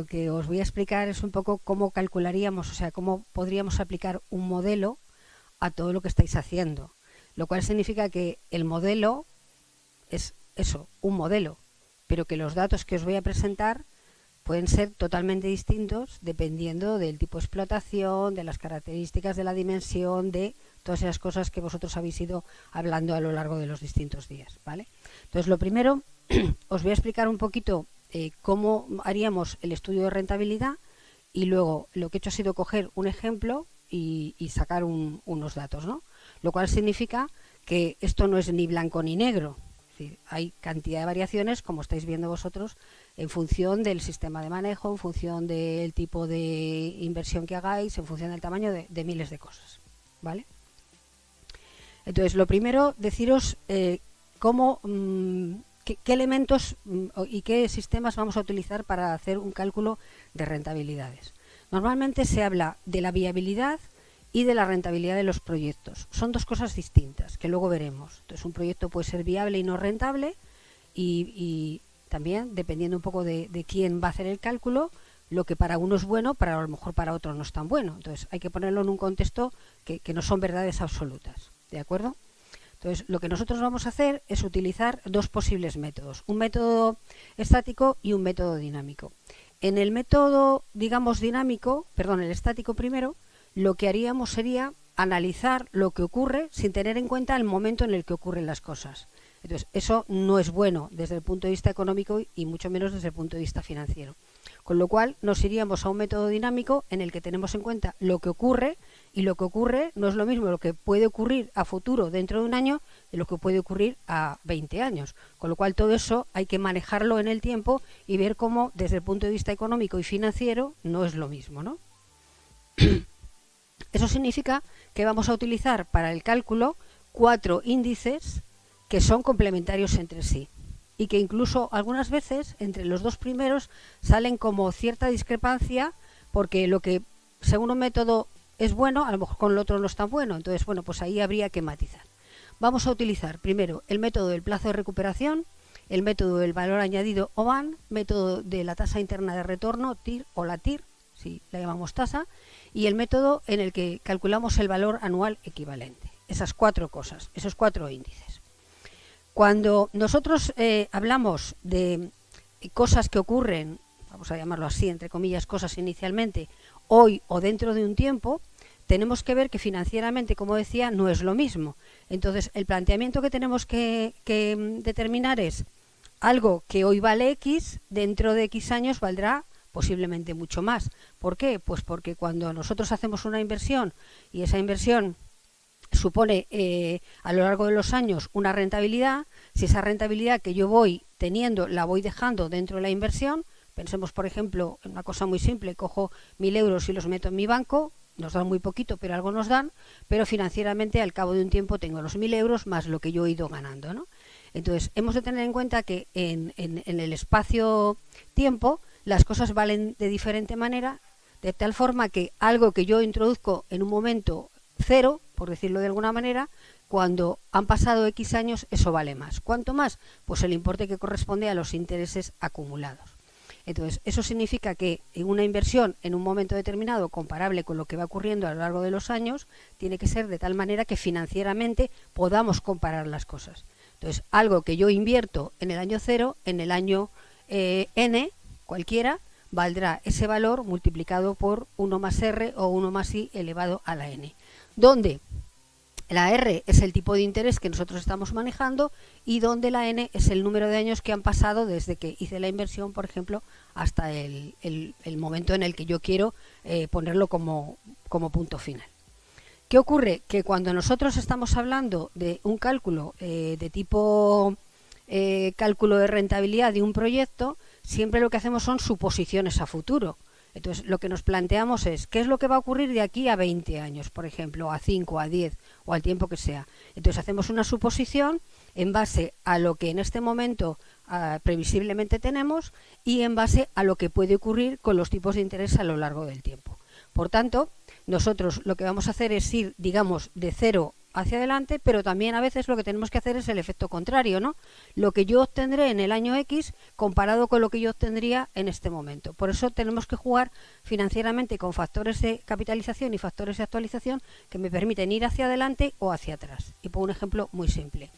lo que os voy a explicar es un poco cómo calcularíamos, o sea, cómo podríamos aplicar un modelo a todo lo que estáis haciendo. Lo cual significa que el modelo es eso, un modelo, pero que los datos que os voy a presentar pueden ser totalmente distintos dependiendo del tipo de explotación, de las características de la dimensión, de todas esas cosas que vosotros habéis ido hablando a lo largo de los distintos días, ¿vale? Entonces, lo primero, os voy a explicar un poquito cómo haríamos el estudio de rentabilidad y luego lo que he hecho ha sido coger un ejemplo y sacar unos datos, ¿no? Lo cual significa que esto no es ni blanco ni negro. Es decir, hay cantidad de variaciones, como estáis viendo vosotros, en función del sistema de manejo, en función del tipo de inversión que hagáis, en función del tamaño de miles de cosas, ¿vale? Entonces, lo primero, deciros cómo, qué elementos y qué sistemas vamos a utilizar para hacer un cálculo de rentabilidades. Normalmente se habla de la viabilidad y de la rentabilidad de los proyectos. Son dos cosas distintas, que luego veremos. Entonces, un proyecto puede ser viable y no rentable y también, dependiendo un poco de quién va a hacer el cálculo, lo que para uno es bueno, para a lo mejor para otro no es tan bueno. Entonces, hay que ponerlo en un contexto que no son verdades absolutas. ¿De acuerdo? Entonces, lo que nosotros vamos a hacer es utilizar dos posibles métodos. Un método estático y un método dinámico. En el método, digamos, dinámico, perdón, el estático primero, lo que haríamos sería analizar lo que ocurre sin tener en cuenta el momento en el que ocurren las cosas. Entonces, eso no es bueno desde el punto de vista económico y mucho menos desde el punto de vista financiero. Con lo cual, nos iríamos a un método dinámico en el que tenemos en cuenta lo que ocurre, y lo que ocurre no es lo mismo lo que puede ocurrir a futuro dentro de un año de lo que puede ocurrir a 20 años. Con lo cual, todo eso hay que manejarlo en el tiempo y ver cómo, desde el punto de vista económico y financiero, no es lo mismo, ¿no? Eso significa que vamos a utilizar para el cálculo 4 índices que son complementarios entre sí y que incluso algunas veces entre los dos primeros salen como cierta discrepancia porque lo que según un método es bueno, a lo mejor con el otro no es tan bueno. Entonces, bueno, pues ahí habría que matizar. Vamos a utilizar primero el método del plazo de recuperación, el método del valor añadido OVAN, método de la tasa interna de retorno, TIR o la TIR, si la llamamos tasa, y el método en el que calculamos el valor anual equivalente. Esas 4 cosas, esos 4 índices. Cuando nosotros hablamos de cosas que ocurren, vamos a llamarlo así, entre comillas, cosas inicialmente, hoy o dentro de un tiempo, tenemos que ver que financieramente, como decía, no es lo mismo. Entonces, el planteamiento que tenemos que determinar es algo que hoy vale X, dentro de X años valdrá posiblemente mucho más. ¿Por qué? Pues porque cuando nosotros hacemos una inversión y esa inversión supone a lo largo de los años una rentabilidad, si esa rentabilidad que yo voy teniendo la voy dejando dentro de la inversión, pensemos por ejemplo en una cosa muy simple, cojo 1.000 euros y los meto en mi banco, nos dan muy poquito pero algo nos dan, pero financieramente al cabo de un tiempo tengo los 1.000 euros más lo que yo he ido ganando, ¿no? Entonces hemos de tener en cuenta que en el espacio-tiempo las cosas valen de diferente manera, de tal forma que algo que yo introduzco en un momento cero, por decirlo de alguna manera, cuando han pasado X años eso vale más. ¿Cuánto más? Pues el importe que corresponde a los intereses acumulados. Entonces, eso significa que en una inversión en un momento determinado comparable con lo que va ocurriendo a lo largo de los años, tiene que ser de tal manera que financieramente podamos comparar las cosas. Entonces, algo que yo invierto en el año 0, en el año N, cualquiera, valdrá ese valor multiplicado por 1 más R o 1 más I elevado a la N. Donde la R es el tipo de interés que nosotros estamos manejando y donde la N es el número de años que han pasado desde que hice la inversión, por ejemplo, hasta el momento en el que yo quiero ponerlo como punto final. ¿Qué ocurre? Que cuando nosotros estamos hablando de un cálculo de tipo cálculo de rentabilidad de un proyecto, siempre lo que hacemos son suposiciones a futuro. Entonces, lo que nos planteamos es, ¿qué es lo que va a ocurrir de aquí a 20 años, por ejemplo, a 5, a 10 o al tiempo que sea? Entonces, hacemos una suposición en base a lo que en este momento previsiblemente tenemos y en base a lo que puede ocurrir con los tipos de interés a lo largo del tiempo. Por tanto, nosotros lo que vamos a hacer es ir, digamos, de 0 hacia adelante, pero también a veces lo que tenemos que hacer es el efecto contrario, ¿no? Lo que yo obtendré en el año X comparado con lo que yo obtendría en este momento. Por eso tenemos que jugar financieramente con factores de capitalización y factores de actualización que me permiten ir hacia adelante o hacia atrás. Y pongo un ejemplo muy simple.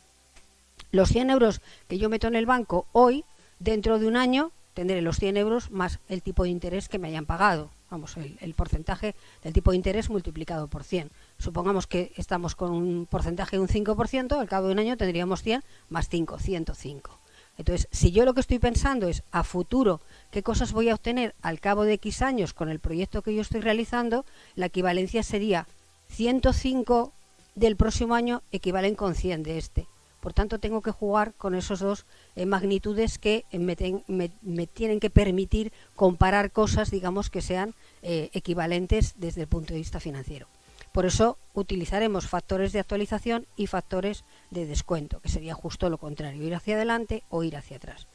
Los 100 euros que yo meto en el banco hoy, dentro de un año, tendré los 100 euros más el tipo de interés que me hayan pagado. Vamos, el porcentaje del tipo de interés multiplicado por 100. Supongamos que estamos con un porcentaje de un 5%, al cabo de un año tendríamos 100 más 5, 105. Entonces, si yo lo que estoy pensando es a futuro qué cosas voy a obtener al cabo de X años con el proyecto que yo estoy realizando, la equivalencia sería 105 del próximo año equivalen con 100 de este. Por tanto, tengo que jugar con esos dos magnitudes que me tienen que permitir comparar cosas, digamos, que sean equivalentes desde el punto de vista financiero. Por eso utilizaremos factores de actualización y factores de descuento, que sería justo lo contrario, ir hacia adelante o ir hacia atrás.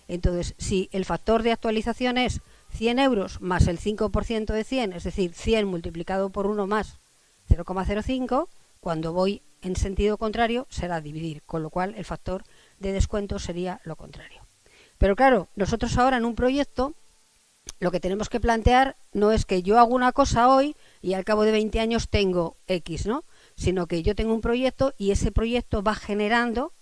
Entonces, si el factor de actualización es 100 euros más el 5% de 100, es decir, 100 multiplicado por 1 más 0,05, cuando voy en sentido contrario será dividir, con lo cual el factor de descuento sería lo contrario. Pero claro, nosotros ahora en un proyecto lo que tenemos que plantear no es que yo hago una cosa hoy y al cabo de 20 años tengo X, ¿no? Sino que yo tengo un proyecto y ese proyecto va generando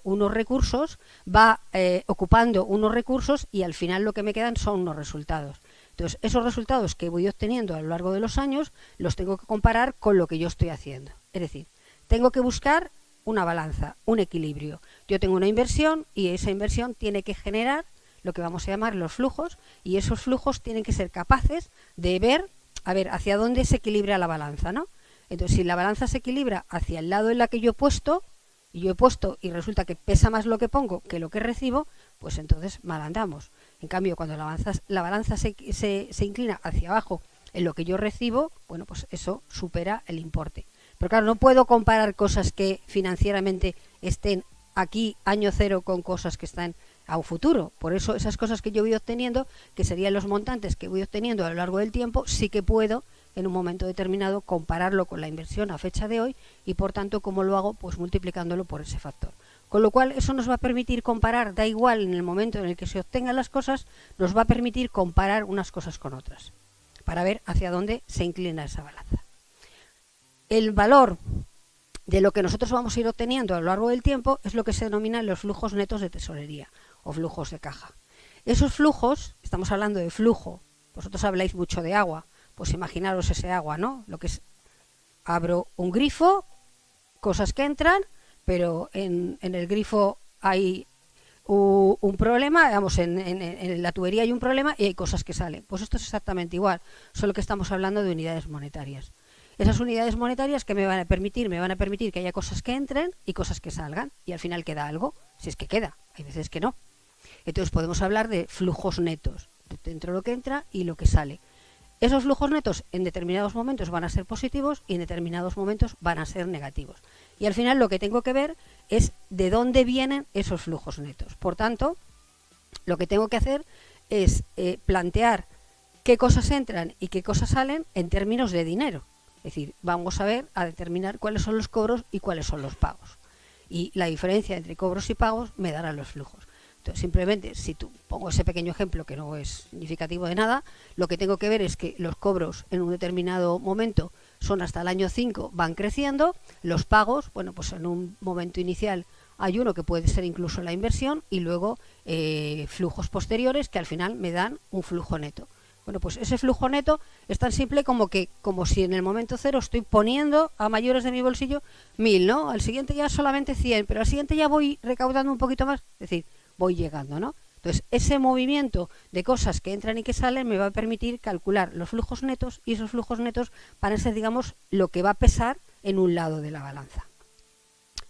unos recursos, va ocupando unos recursos y al final lo que me quedan son unos resultados. Entonces, esos resultados que voy obteniendo a lo largo de los años los tengo que comparar con lo que yo estoy haciendo. Es decir, tengo que buscar una balanza, un equilibrio. Yo tengo una inversión y esa inversión tiene que generar lo que vamos a llamar los flujos y esos flujos tienen que ser capaces de ver, hacia dónde se equilibra la balanza, ¿no? Entonces, si la balanza se equilibra hacia el lado en la que yo he puesto y resulta que pesa más lo que pongo que lo que recibo, pues entonces mal andamos. En cambio, cuando la balanza se inclina hacia abajo en lo que yo recibo, bueno, pues eso supera el importe. Pero claro, no puedo comparar cosas que financieramente estén aquí año cero con cosas que están a un futuro. Por eso esas cosas que yo voy obteniendo, que serían los montantes que voy obteniendo a lo largo del tiempo, sí que puedo en un momento determinado compararlo con la inversión a fecha de hoy y por tanto, ¿cómo lo hago? Pues multiplicándolo por ese factor. Con lo cual, eso nos va a permitir comparar, da igual en el momento en el que se obtengan las cosas, nos va a permitir comparar unas cosas con otras, para ver hacia dónde se inclina esa balanza. El valor de lo que nosotros vamos a ir obteniendo a lo largo del tiempo es lo que se denominan los flujos netos de tesorería o flujos de caja. Esos flujos, estamos hablando de flujo, vosotros habláis mucho de agua, pues imaginaros ese agua, ¿no? Lo que es, abro un grifo, cosas que entran, pero en el grifo hay un problema, digamos, en la tubería hay un problema y hay cosas que salen. Pues esto es exactamente igual, solo que estamos hablando de unidades monetarias. Esas unidades monetarias que me van a permitir que haya cosas que entren y cosas que salgan y al final queda algo, si es que queda, hay veces que no. Entonces podemos hablar de flujos netos, dentro de lo que entra y lo que sale. Esos flujos netos en determinados momentos van a ser positivos y en determinados momentos van a ser negativos. Y al final lo que tengo que ver es de dónde vienen esos flujos netos. Por tanto, lo que tengo que hacer es plantear qué cosas entran y qué cosas salen en términos de dinero. Es decir, vamos a determinar cuáles son los cobros y cuáles son los pagos. Y la diferencia entre cobros y pagos me dará los flujos. Entonces, simplemente, si pongo ese pequeño ejemplo que no es significativo de nada, lo que tengo que ver es que los cobros en un determinado momento son hasta el año 5, van creciendo, los pagos, bueno, pues en un momento inicial hay uno que puede ser incluso la inversión y luego flujos posteriores que al final me dan un flujo neto. Bueno, pues ese flujo neto es tan simple como si en el momento cero estoy poniendo a mayores de mi bolsillo 1000, ¿no? Al siguiente ya solamente 100, pero al siguiente ya voy recaudando un poquito más, es decir, voy llegando, ¿no? Entonces, ese movimiento de cosas que entran y que salen me va a permitir calcular los flujos netos y esos flujos netos van a ser, digamos, lo que va a pesar en un lado de la balanza.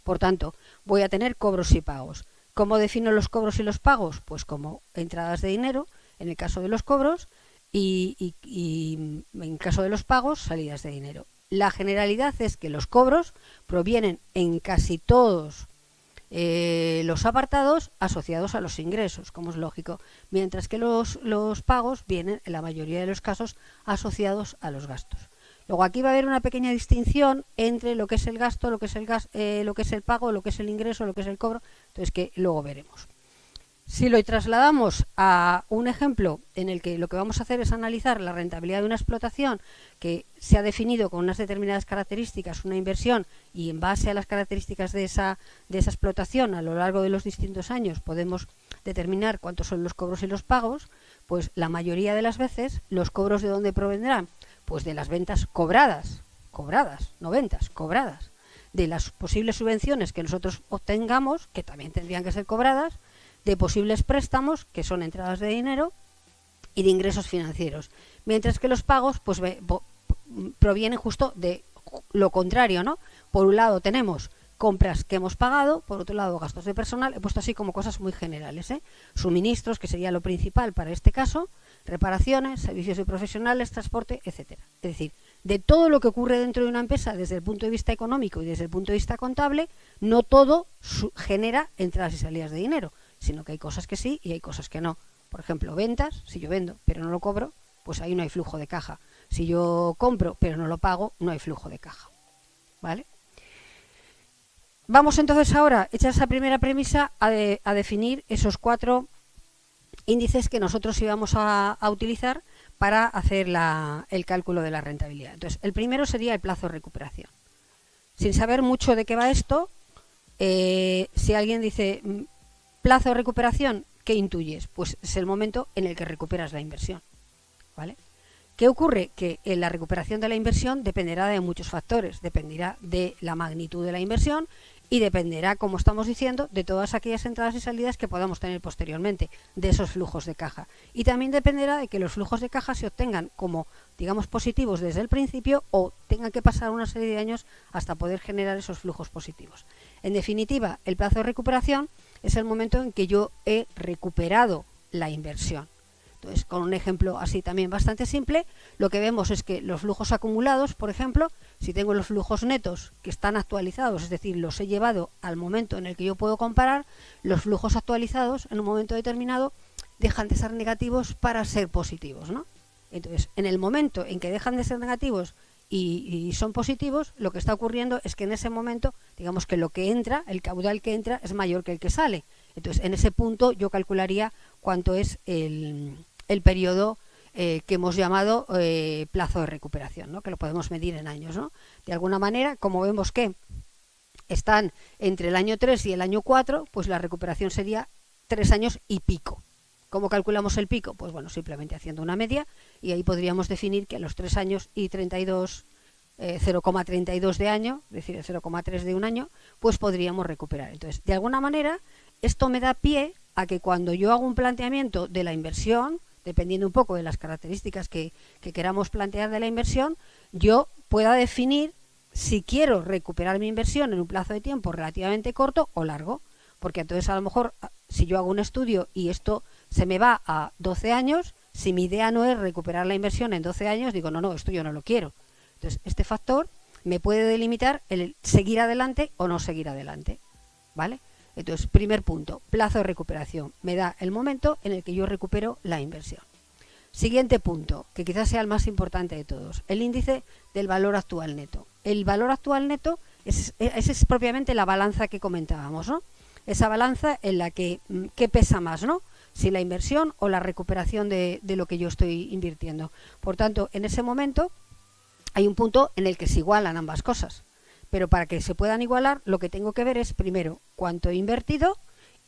Por tanto, voy a tener cobros y pagos. ¿Cómo defino los cobros y los pagos? Pues como entradas de dinero, en el caso de los cobros, y en caso de los pagos, salidas de dinero. La generalidad es que los cobros provienen en casi todos los apartados asociados a los ingresos, como es lógico, mientras que los pagos vienen en la mayoría de los casos asociados a los gastos. Luego aquí va a haber una pequeña distinción entre lo que es el gasto, lo que es el pago, lo que es el ingreso, lo que es el cobro, entonces que luego veremos. Si lo trasladamos a un ejemplo en el que lo que vamos a hacer es analizar la rentabilidad de una explotación que se ha definido con unas determinadas características, una inversión, y en base a las características de esa explotación a lo largo de los distintos años podemos determinar cuántos son los cobros y los pagos, pues la mayoría de las veces los cobros ¿de dónde provendrán? Pues de las ventas cobradas, no ventas, cobradas, de las posibles subvenciones que nosotros obtengamos, que también tendrían que ser cobradas, de posibles préstamos, que son entradas de dinero, y de ingresos financieros. Mientras que los pagos pues provienen justo de lo contrario, ¿no? Por un lado tenemos compras que hemos pagado, por otro lado gastos de personal, he puesto así como cosas muy generales, suministros, que sería lo principal para este caso, reparaciones, servicios de profesionales, transporte, etcétera. Es decir, de todo lo que ocurre dentro de una empresa desde el punto de vista económico y desde el punto de vista contable, no todo genera entradas y salidas de dinero, sino que hay cosas que sí y hay cosas que no. Por ejemplo, ventas, si yo vendo pero no lo cobro, pues ahí no hay flujo de caja. Si yo compro pero no lo pago, no hay flujo de caja. ¿Vale? Vamos entonces ahora, hecha esa primera premisa, a definir esos 4 índices que nosotros íbamos a utilizar para hacer el cálculo de la rentabilidad. Entonces, el primero sería el plazo de recuperación. Sin saber mucho de qué va esto, si alguien dice plazo de recuperación, ¿qué intuyes? Pues es el momento en el que recuperas la inversión. ¿Vale? ¿Qué ocurre? Que la recuperación de la inversión dependerá de muchos factores. Dependerá de la magnitud de la inversión y dependerá, como estamos diciendo, de todas aquellas entradas y salidas que podamos tener posteriormente, de esos flujos de caja. Y también dependerá de que los flujos de caja se obtengan como, digamos, positivos desde el principio o tengan que pasar una serie de años hasta poder generar esos flujos positivos. En definitiva, el plazo de recuperación es el momento en que yo he recuperado la inversión. Entonces, con un ejemplo así también bastante simple, lo que vemos es que los flujos acumulados, por ejemplo, si tengo los flujos netos que están actualizados, es decir, los he llevado al momento en el que yo puedo comparar, los flujos actualizados en un momento determinado dejan de ser negativos para ser positivos, ¿no? Entonces, en el momento en que dejan de ser negativos y son positivos, lo que está ocurriendo es que en ese momento, digamos que lo que entra, el caudal que entra es mayor que el que sale. Entonces, en ese punto yo calcularía cuánto es el periodo que hemos llamado plazo de recuperación, ¿no? Que lo podemos medir en años, ¿no? De alguna manera, como vemos que están entre el año 3 y el año 4, pues la recuperación sería 3 años y pico. ¿Cómo calculamos el pico? Pues bueno, simplemente haciendo una media, y ahí podríamos definir que a los 3 años y 32, 0,32 de año, es decir, el 0,3 de un año, pues podríamos recuperar. Entonces, de alguna manera, esto me da pie a que cuando yo hago un planteamiento de la inversión, dependiendo un poco de las características que queramos plantear de la inversión, yo pueda definir si quiero recuperar mi inversión en un plazo de tiempo relativamente corto o largo, porque entonces a lo mejor si yo hago un estudio y esto se me va a 12 años, si mi idea no es recuperar la inversión en 12 años, digo, no, esto yo no lo quiero. Entonces, este factor me puede delimitar el seguir adelante o no seguir adelante, ¿vale? Entonces, primer punto, plazo de recuperación. Me da el momento en el que yo recupero la inversión. Siguiente punto, que quizás sea el más importante de todos, el índice del valor actual neto. El valor actual neto es propiamente la balanza que comentábamos, ¿no? Esa balanza en la que, ¿qué pesa más, no? Si la inversión o la recuperación de lo que yo estoy invirtiendo. Por tanto, en ese momento hay un punto en el que se igualan ambas cosas. Pero para que se puedan igualar, lo que tengo que ver es, primero, cuánto he invertido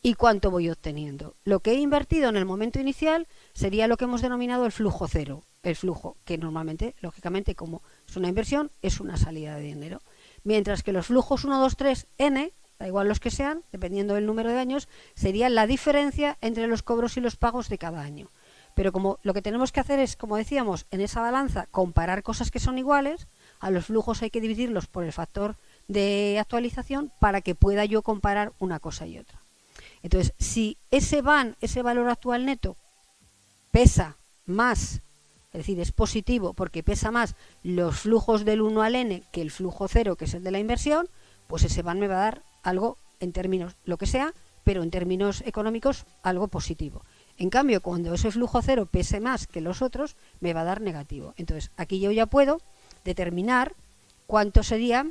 y cuánto voy obteniendo. Lo que he invertido en el momento inicial sería lo que hemos denominado el flujo cero. El flujo que normalmente, lógicamente, como es una inversión, es una salida de dinero. Mientras que los flujos 1, 2, 3, n, da igual los que sean, dependiendo del número de años, sería la diferencia entre los cobros y los pagos de cada año. Pero como lo que tenemos que hacer es, como decíamos, en esa balanza, comparar cosas que son iguales, a los flujos hay que dividirlos por el factor de actualización para que pueda yo comparar una cosa y otra. Entonces, si ese valor actual neto, pesa más, es decir, es positivo porque pesa más los flujos del 1 al n que el flujo 0, que es el de la inversión, pues ese van me va a dar algo en términos, lo que sea, pero en términos económicos, algo positivo. En cambio, cuando ese flujo 0 pese más que los otros, me va a dar negativo. Entonces, aquí yo ya puedo determinar cuánto sería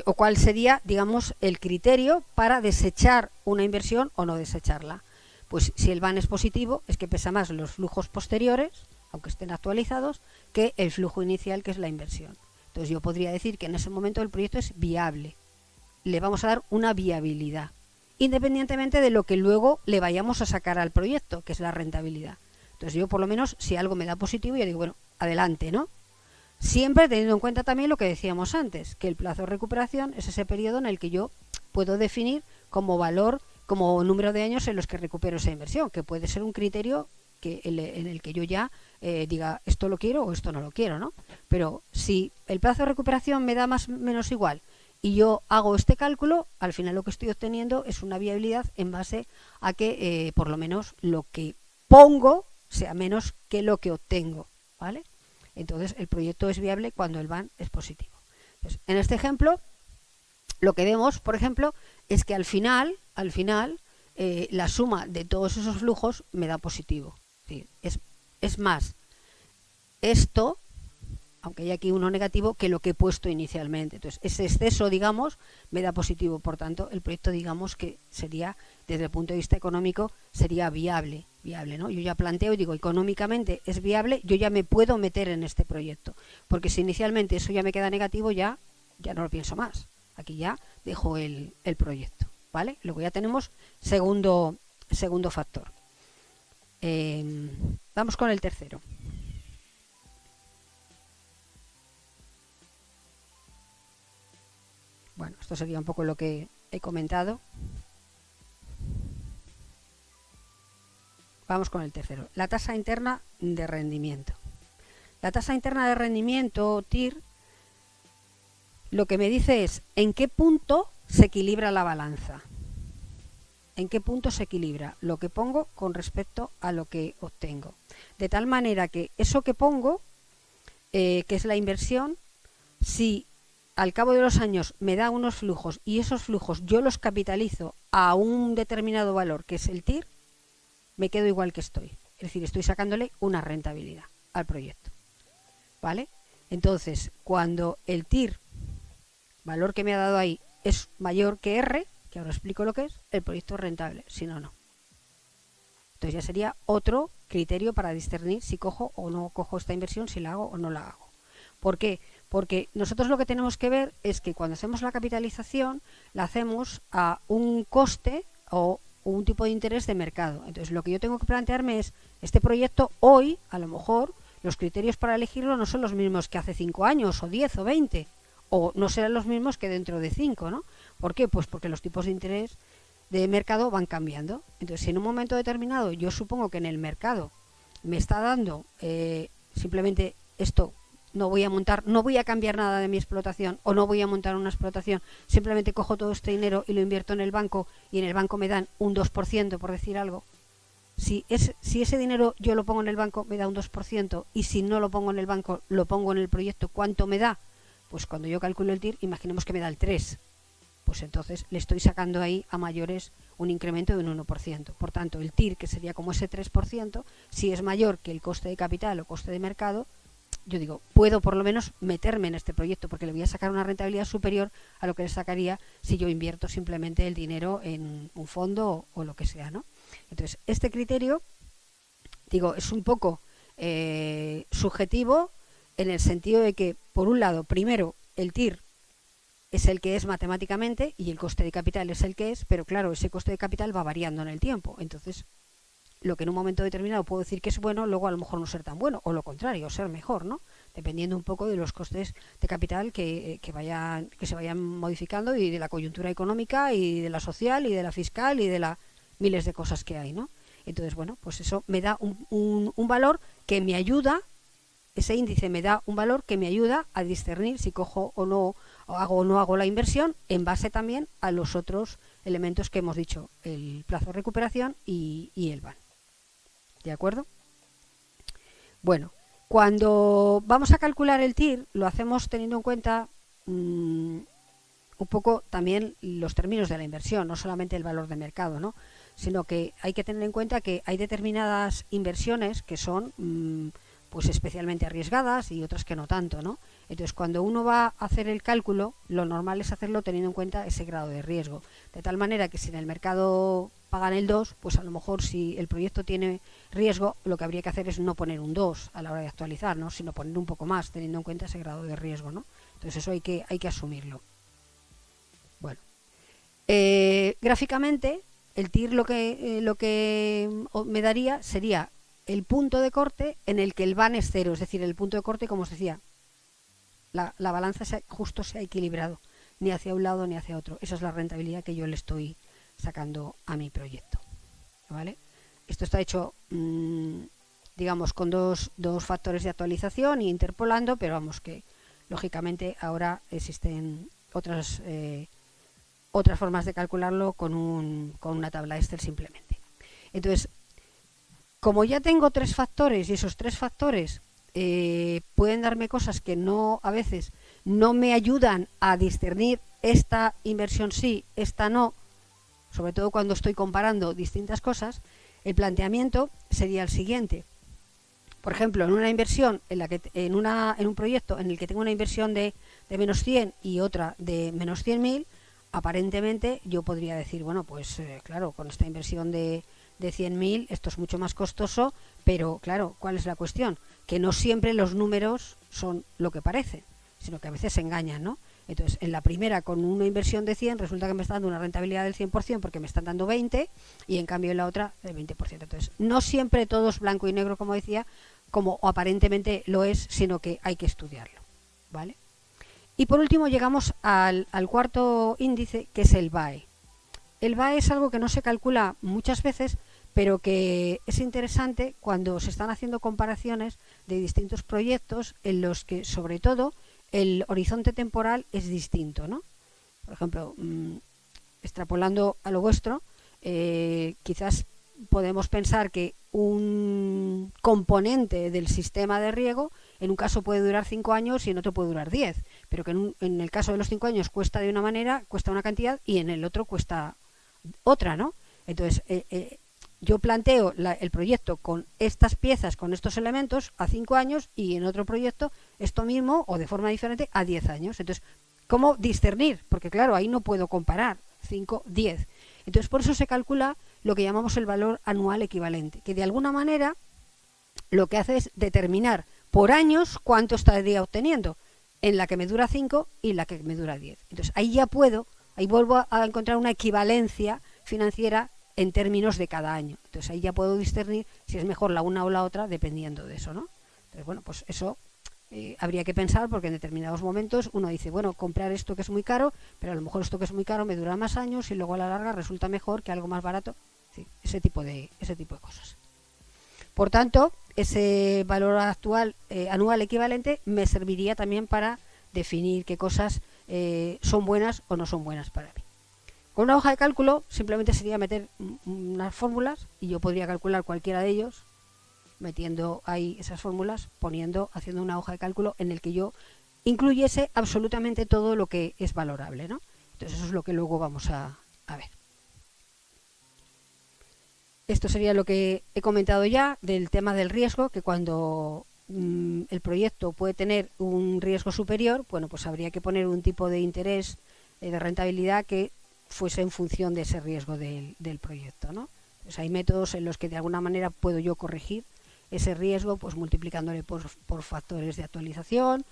o cuál sería, digamos, el criterio para desechar una inversión o no desecharla. Pues si el VAN es positivo, es que pesa más los flujos posteriores, aunque estén actualizados, que el flujo inicial, que es la inversión. Entonces yo podría decir que en ese momento el proyecto es viable. Le vamos a dar una viabilidad, independientemente de lo que luego le vayamos a sacar al proyecto, que es la rentabilidad. Entonces yo, por lo menos, si algo me da positivo, yo digo, bueno, adelante, ¿no? Siempre teniendo en cuenta también lo que decíamos antes, que el plazo de recuperación es ese periodo en el que yo puedo definir como valor, como número de años en los que recupero esa inversión, que puede ser un criterio en el que yo ya diga esto lo quiero o esto no lo quiero, ¿no? Pero si el plazo de recuperación me da más o menos igual y yo hago este cálculo, al final lo que estoy obteniendo es una viabilidad en base a que por lo menos lo que pongo sea menos que lo que obtengo, ¿vale? Entonces el proyecto es viable cuando el VAN es positivo. Entonces, en este ejemplo, lo que vemos, por ejemplo, es que al final, la suma de todos esos flujos me da positivo. Es más, esto, aunque hay aquí uno negativo, que lo que he puesto inicialmente. Entonces, ese exceso, digamos, me da positivo. Por tanto, el proyecto, digamos, que sería, desde el punto de vista económico, sería viable, ¿no? Yo ya planteo y digo, económicamente es viable, yo ya me puedo meter en este proyecto. Porque si inicialmente eso ya me queda negativo, ya no lo pienso más. Aquí ya dejo el proyecto, ¿vale? Luego ya tenemos segundo factor. Vamos con el tercero. Bueno, esto sería un poco lo que he comentado. Vamos con el tercero. La tasa interna de rendimiento. La tasa interna de rendimiento, TIR, lo que me dice es en qué punto se equilibra la balanza. En qué punto se equilibra lo que pongo con respecto a lo que obtengo. De tal manera que eso que pongo, que es la inversión, si al cabo de los años me da unos flujos y esos flujos yo los capitalizo a un determinado valor, que es el TIR, me quedo igual que estoy. Es decir, estoy sacándole una rentabilidad al proyecto, ¿vale? Entonces, cuando el TIR, valor que me ha dado ahí, es mayor que R, que ahora explico lo que es, el proyecto es rentable, si no, no. Entonces ya sería otro criterio para discernir si cojo o no cojo esta inversión, si la hago o no la hago. ¿Por qué? Porque nosotros lo que tenemos que ver es que cuando hacemos la capitalización, la hacemos a un coste o un tipo de interés de mercado. Entonces lo que yo tengo que plantearme es, este proyecto hoy, a lo mejor, los criterios para elegirlo no son los mismos que hace 5 años, o 10, o 20, o no serán los mismos que dentro de 5, ¿no? ¿Por qué? Pues porque los tipos de interés de mercado van cambiando. Entonces, si en un momento determinado yo supongo que en el mercado me está dando simplemente esto, no voy a cambiar nada de mi explotación o no voy a montar una explotación, simplemente cojo todo este dinero y lo invierto en el banco y en el banco me dan un 2%, por decir algo. Si ese dinero yo lo pongo en el banco, me da un 2%, y si no lo pongo en el banco, lo pongo en el proyecto, ¿cuánto me da? Pues cuando yo calculo el TIR, imaginemos que me da el 3%. Pues entonces le estoy sacando ahí a mayores un incremento de un 1%. Por tanto, el TIR, que sería como ese 3%, si es mayor que el coste de capital o coste de mercado, yo digo, puedo por lo menos meterme en este proyecto porque le voy a sacar una rentabilidad superior a lo que le sacaría si yo invierto simplemente el dinero en un fondo o lo que sea, ¿no? Entonces, este criterio, digo, es un poco subjetivo en el sentido de que, por un lado, primero, el TIR es el que es matemáticamente y el coste de capital es el que es, pero claro, ese coste de capital va variando en el tiempo. Entonces, lo que en un momento determinado puedo decir que es bueno, luego a lo mejor no ser tan bueno, o lo contrario, ser mejor, ¿no? Dependiendo un poco de los costes de capital que se vayan modificando, y de la coyuntura económica y de la social y de la fiscal y de las miles de cosas que hay, ¿no? Entonces, bueno, pues eso me da un valor que me ayuda, ese índice me da un valor que me ayuda a discernir si cojo o no, o no hago la inversión, en base también a los otros elementos que hemos dicho, el plazo de recuperación y el VAN. ¿De acuerdo? Bueno, cuando vamos a calcular el TIR, lo hacemos teniendo en cuenta un poco también los términos de la inversión, no solamente el valor de mercado, ¿no? Sino que hay que tener en cuenta que hay determinadas inversiones que son pues especialmente arriesgadas y otras que no tanto, ¿no? Entonces, cuando uno va a hacer el cálculo, lo normal es hacerlo teniendo en cuenta ese grado de riesgo. De tal manera que si en el mercado pagan el 2, pues a lo mejor si el proyecto tiene riesgo, lo que habría que hacer es no poner un 2 a la hora de actualizar, ¿no? Sino poner un poco más, teniendo en cuenta ese grado de riesgo, ¿no? Entonces, eso hay que asumirlo. Bueno, gráficamente, el TIR lo que me daría sería el punto de corte en el que el VAN es 0, es decir, el punto de corte, como os decía, la balanza justo se ha equilibrado, ni hacia un lado ni hacia otro. Esa es la rentabilidad que yo le estoy sacando a mi proyecto, ¿vale? Esto está hecho, digamos, con dos factores de actualización e interpolando, pero vamos que, lógicamente, ahora existen otras formas de calcularlo con una tabla Excel simplemente. Entonces, como ya tengo 3 factores y esos 3 factores pueden darme cosas que a veces no me ayudan a discernir esta inversión sí, esta no, sobre todo cuando estoy comparando distintas cosas, el planteamiento sería el siguiente. Por ejemplo, en una inversión, en un proyecto en el que tengo una inversión de menos 100 y otra de menos 100.000, aparentemente yo podría decir, bueno, pues claro, con esta inversión de 100.000 esto es mucho más costoso, pero claro, ¿cuál es la cuestión? Que no siempre los números son lo que parecen, sino que a veces se engañan, ¿no? Entonces, en la primera, con una inversión de 100, resulta que me está dando una rentabilidad del 100% porque me están dando 20, y en cambio en la otra del 20%. Entonces, no siempre todo es blanco y negro, como decía, como aparentemente lo es, sino que hay que estudiarlo, ¿vale? Y por último llegamos al cuarto índice, que es el VAE. El VAE es algo que no se calcula muchas veces, pero que es interesante cuando se están haciendo comparaciones de distintos proyectos en los que, sobre todo, el horizonte temporal es distinto, ¿no? Por ejemplo, extrapolando a lo vuestro, quizás podemos pensar que un componente del sistema de riego en un caso puede durar 5 años y en otro puede durar 10, pero que en el caso de los 5 años cuesta de una manera, cuesta una cantidad, y en el otro cuesta otra, ¿no? Entonces, yo planteo el proyecto con estas piezas, con estos elementos, a 5 años, y en otro proyecto esto mismo, o de forma diferente, a 10 años. Entonces, ¿cómo discernir? Porque claro, ahí no puedo comparar 5, 10. Entonces, por eso se calcula lo que llamamos el valor anual equivalente, que de alguna manera lo que hace es determinar por años cuánto estaría obteniendo, en la que me dura 5 y la que me dura 10. Entonces, ahí vuelvo a encontrar una equivalencia financiera en términos de cada año. Entonces, ahí ya puedo discernir si es mejor la una o la otra, dependiendo de eso, ¿no? Entonces, bueno, pues eso habría que pensar, porque en determinados momentos uno dice, bueno, comprar esto que es muy caro, pero a lo mejor esto que es muy caro me dura más años y luego a la larga resulta mejor que algo más barato. Sí, ese tipo de cosas. Por tanto, ese valor actual anual equivalente me serviría también para definir qué cosas son buenas o no son buenas para mí. Con una hoja de cálculo simplemente sería meter unas fórmulas y yo podría calcular cualquiera de ellos, metiendo ahí esas fórmulas, haciendo una hoja de cálculo en el que yo incluyese absolutamente todo lo que es valorable, ¿no? Entonces eso es lo que luego vamos a ver. Esto sería lo que he comentado ya del tema del riesgo, que cuando el proyecto puede tener un riesgo superior, bueno, pues habría que poner un tipo de interés de rentabilidad que fuese en función de ese riesgo del proyecto, ¿no? Pues hay métodos en los que de alguna manera puedo yo corregir ese riesgo, pues multiplicándole por factores de actualización,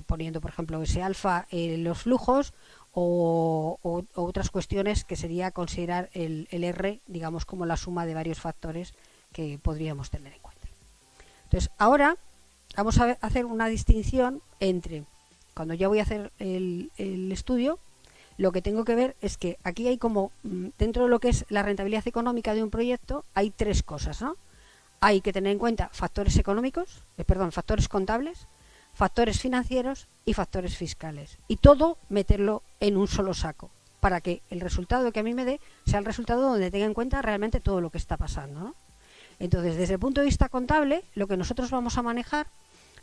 poniendo, por ejemplo, ese alfa en los flujos, o otras cuestiones que sería considerar el R, digamos, como la suma de varios factores que podríamos tener en cuenta. Entonces, ahora vamos a hacer una distinción entre, cuando ya voy a hacer el estudio, lo que tengo que ver es que aquí hay como, dentro de lo que es la rentabilidad económica de un proyecto, hay 3 cosas, ¿no? Hay que tener en cuenta factores económicos, factores contables, factores financieros y factores fiscales. Y todo meterlo en un solo saco, para que el resultado que a mí me dé sea el resultado donde tenga en cuenta realmente todo lo que está pasando, ¿no? Entonces, desde el punto de vista contable, lo que nosotros vamos a manejar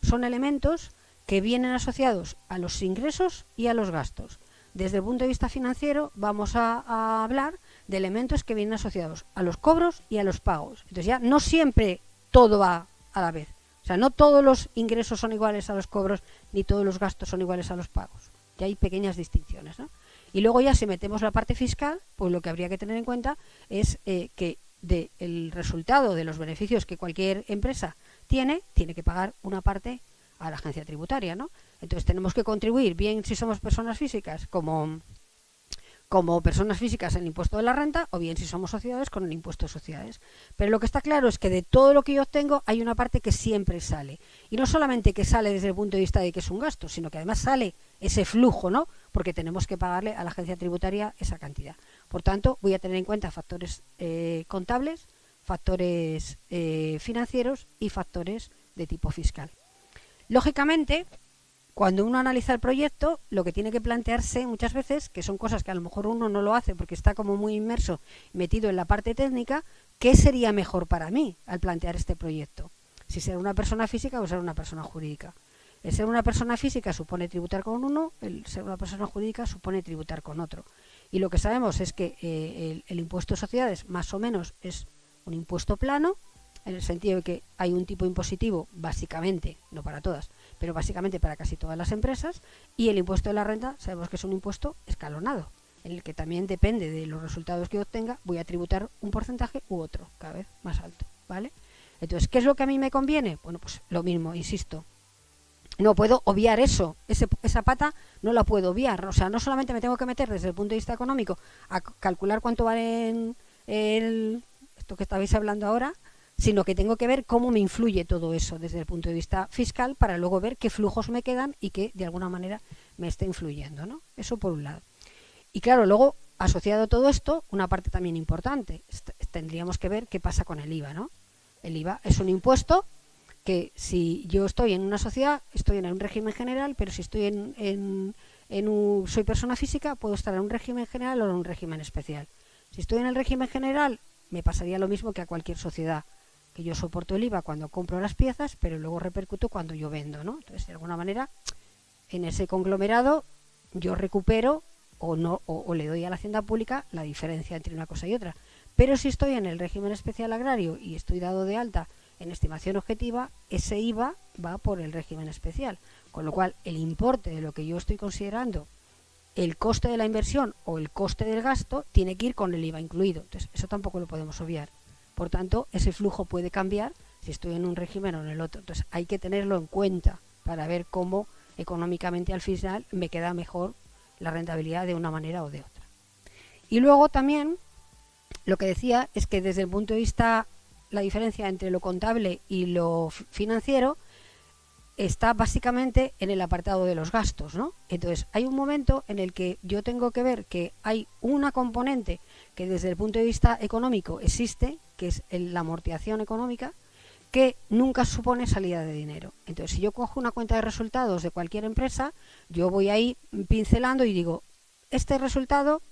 son elementos que vienen asociados a los ingresos y a los gastos. Desde el punto de vista financiero vamos a hablar de elementos que vienen asociados a los cobros y a los pagos. Entonces ya no siempre todo va a la vez, O sea, no todos los ingresos son iguales a los cobros, ni todos los gastos son iguales a los pagos. Ya hay pequeñas distinciones, ¿no? Y luego ya si metemos la parte fiscal, pues lo que habría que tener en cuenta es que del resultado de los beneficios que cualquier empresa tiene que pagar una parte a la agencia tributaria, ¿no? Entonces tenemos que contribuir, bien si somos personas físicas como personas físicas en el impuesto de la renta, o bien si somos sociedades con el impuesto de sociedades. Pero lo que está claro es que de todo lo que yo obtengo hay una parte que siempre sale. Y no solamente que sale desde el punto de vista de que es un gasto, sino que además sale ese flujo, ¿no? Porque tenemos que pagarle a la agencia tributaria esa cantidad. Por tanto, voy a tener en cuenta factores contables, factores financieros y factores de tipo fiscal. Lógicamente, cuando uno analiza el proyecto, lo que tiene que plantearse muchas veces, que son cosas que a lo mejor uno no lo hace porque está como muy inmerso, metido en la parte técnica, ¿qué sería mejor para mí al plantear este proyecto? Si ser una persona física o ser una persona jurídica. El ser una persona física supone tributar con uno, el ser una persona jurídica supone tributar con otro. Y lo que sabemos es que el impuesto de sociedades más o menos es un impuesto plano, en el sentido de que hay un tipo impositivo, básicamente, no para todas, pero básicamente para casi todas las empresas, y el impuesto de la renta sabemos que es un impuesto escalonado, en el que también depende de los resultados que obtenga, voy a tributar un porcentaje u otro, cada vez más alto, ¿vale? Entonces, ¿qué es lo que a mí me conviene? Bueno, pues lo mismo, insisto, no puedo obviar eso, esa pata no la puedo obviar, o sea, no solamente me tengo que meter desde el punto de vista económico a calcular cuánto vale esto que estabais hablando ahora, sino que tengo que ver cómo me influye todo eso desde el punto de vista fiscal para luego ver qué flujos me quedan y que de alguna manera me esté influyendo, ¿no? Eso por un lado. Y claro, luego, asociado a todo esto, una parte también importante, tendríamos que ver qué pasa con el IVA, ¿no? El IVA es un impuesto que si yo estoy en una sociedad, estoy en un régimen general, pero si estoy soy persona física, puedo estar en un régimen general o en un régimen especial. Si estoy en el régimen general, me pasaría lo mismo que a cualquier sociedad, que yo soporto el IVA cuando compro las piezas, pero luego repercuto cuando yo vendo, ¿no? Entonces, de alguna manera, en ese conglomerado, yo recupero o le doy a la hacienda pública la diferencia entre una cosa y otra. Pero si estoy en el régimen especial agrario y estoy dado de alta en estimación objetiva, ese IVA va por el régimen especial. Con lo cual, el importe de lo que yo estoy considerando, el coste de la inversión o el coste del gasto, tiene que ir con el IVA incluido. Entonces, eso tampoco lo podemos obviar. Por tanto, ese flujo puede cambiar si estoy en un régimen o en el otro. Entonces, hay que tenerlo en cuenta para ver cómo económicamente al final me queda mejor la rentabilidad de una manera o de otra. Y luego también, lo que decía es que desde el punto de vista, la diferencia entre lo contable y lo financiero está básicamente en el apartado de los gastos, ¿no? Entonces, hay un momento en el que yo tengo que ver que hay una componente que desde el punto de vista económico existe, que es la amortización económica, que nunca supone salida de dinero. Entonces, si yo cojo una cuenta de resultados de cualquier empresa, yo voy ahí pincelando y digo, este resultado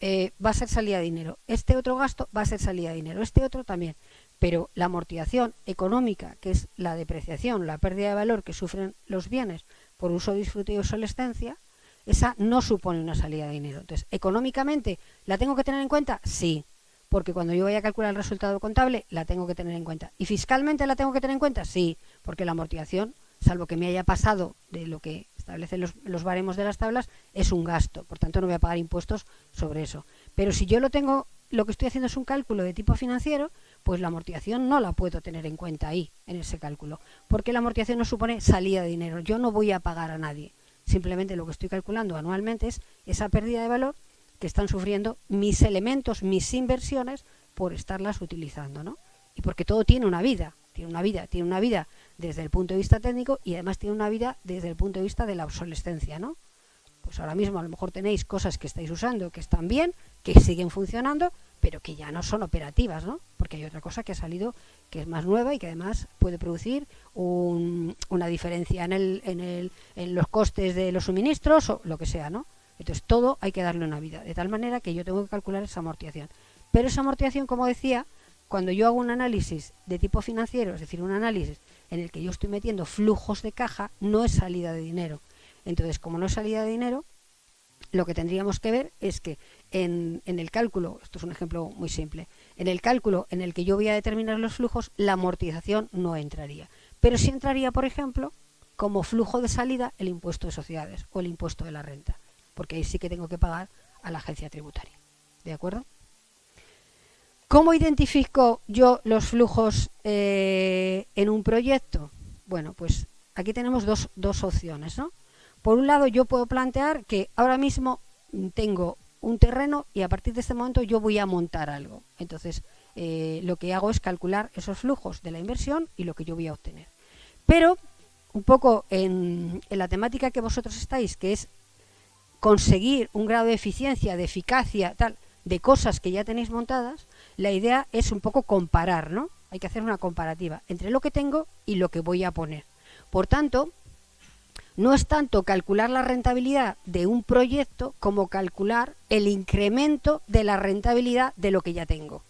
va a ser salida de dinero, este otro gasto va a ser salida de dinero, este otro también. Pero la amortización económica, que es la depreciación, la pérdida de valor que sufren los bienes por uso, disfrute y obsolescencia, esa no supone una salida de dinero. Entonces, ¿económicamente la tengo que tener en cuenta? Sí, porque cuando yo vaya a calcular el resultado contable, la tengo que tener en cuenta. ¿Y fiscalmente la tengo que tener en cuenta? Sí, porque la amortización, salvo que me haya pasado de lo que establecen los baremos de las tablas, es un gasto. Por tanto, no voy a pagar impuestos sobre eso. Pero si yo lo que estoy haciendo es un cálculo de tipo financiero, pues la amortización no la puedo tener en cuenta ahí, en ese cálculo, porque la amortización no supone salida de dinero. Yo no voy a pagar a nadie. Simplemente lo que estoy calculando anualmente es esa pérdida de valor que están sufriendo mis elementos, mis inversiones, por estarlas utilizando, ¿no? Y porque todo tiene una vida desde el punto de vista técnico y además tiene una vida desde el punto de vista de la obsolescencia, ¿no? Pues ahora mismo a lo mejor tenéis cosas que estáis usando que están bien, que siguen funcionando, pero que ya no son operativas, ¿no? Porque hay otra cosa que ha salido que es más nueva y que además puede producir una diferencia en los costes de los suministros o lo que sea, ¿no? Entonces todo hay que darle una vida, de tal manera que yo tengo que calcular esa amortización. Pero esa amortización, como decía, cuando yo hago un análisis de tipo financiero, es decir, un análisis en el que yo estoy metiendo flujos de caja, no es salida de dinero. Entonces, como no es salida de dinero, lo que tendríamos que ver es que en el cálculo, esto es un ejemplo muy simple, en el cálculo en el que yo voy a determinar los flujos, la amortización no entraría. pero sí entraría, por ejemplo, como flujo de salida el impuesto de sociedades o el impuesto de la renta, porque ahí sí que tengo que pagar a la agencia tributaria. ¿De acuerdo? ¿Cómo identifico yo los flujos en un proyecto? Bueno, pues aquí tenemos dos opciones, ¿no? Por un lado, yo puedo plantear que ahora mismo tengo un terreno y a partir de este momento yo voy a montar algo. Entonces, lo que hago es calcular esos flujos de la inversión y lo que yo voy a obtener. Pero, un poco en la temática que vosotros estáis, que es conseguir un grado de eficiencia, de eficacia, tal, de cosas que ya tenéis montadas, la idea es un poco comparar, ¿no? Hay que hacer una comparativa entre lo que tengo y lo que voy a poner. Por tanto, no es tanto calcular la rentabilidad de un proyecto como calcular el incremento de la rentabilidad de lo que ya tengo,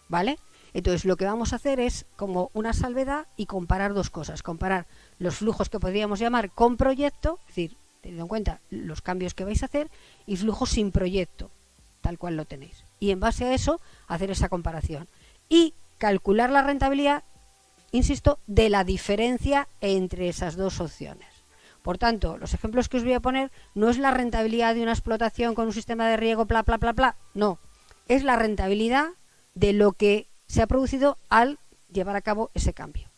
¿vale? Entonces, lo que vamos a hacer es como una salvedad y comparar dos cosas. Comparar los flujos que podríamos llamar con proyecto, es decir, teniendo en cuenta los cambios que vais a hacer, y flujos sin proyecto, tal cual lo tenéis. Y en base a eso, hacer esa comparación. Y calcular la rentabilidad, insisto, de la diferencia entre esas dos opciones. Por tanto, los ejemplos que os voy a poner no es la rentabilidad de una explotación con un sistema de riego, bla, bla, bla, bla. No, es la rentabilidad de lo que se ha producido al llevar a cabo ese cambio,